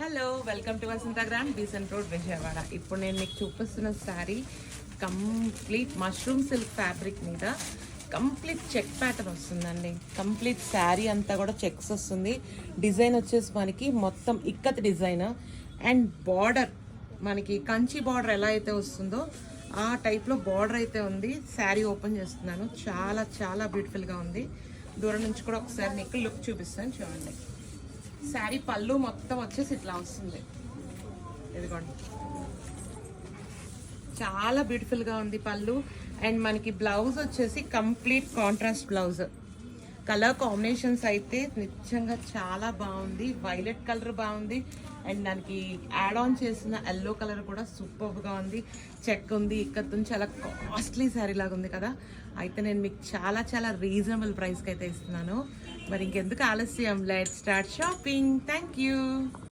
Hello welcome to Vasanthagram decent road Vijayawada. ఇప్పుడు నేను మీకు చూపిస్తున్న sari complete mushroom silk fabric మీద కంప్లీట్ చెక్ ప్యాటర్న్ వస్తుందండి. కంప్లీట్ శారీ అంతా కూడా చెక్స్ వస్తుంది. డిజైన్ వచ్చేసి మనకి మొత్తం ఇక్కత్ డిజైన్ అండ్ బార్డర్ మనకి కంచి బార్డర్ ఎలా అయితే వస్తుందో ఆ టైప్లో బార్డర్ అయితే ఉంది. శారీ ఓపెన్ చేస్తున్నాను. చాలా చాలా బ్యూటిఫుల్గా ఉంది. దూరం నుంచి కూడా ఒకసారి మీకు లుక్ చూపిస్తాను చూడండి. శారీ పళ్ళు మొత్తం వచ్చేసి ఇట్లా వస్తుంది. ఇదిగోండి, చాలా బ్యూటిఫుల్గా ఉంది పళ్ళు. అండ్ మనకి బ్లౌజ్ వచ్చేసి complete contrast blouse. Colour combinations అయితే నిజంగా చాలా బాగుంది. వైలెట్ కలర్ బాగుంది అండ్ దానికి యాడ్ ఆన్ చేసిన ఎల్లో కలర్ కూడా సూపర్గా ఉంది. చెక్ ఉంది, ఇక్కత్ ఉంది. చాలా కాస్ట్లీ శారీ లాగా ఉంది కదా. అయితే నేను మీకు చాలా చాలా రీజనబుల్ ప్రైస్కి అయితే ఇస్తున్నాను. మరి ఇంకెందుకు ఆలస్యం, let's start shopping. Thank you.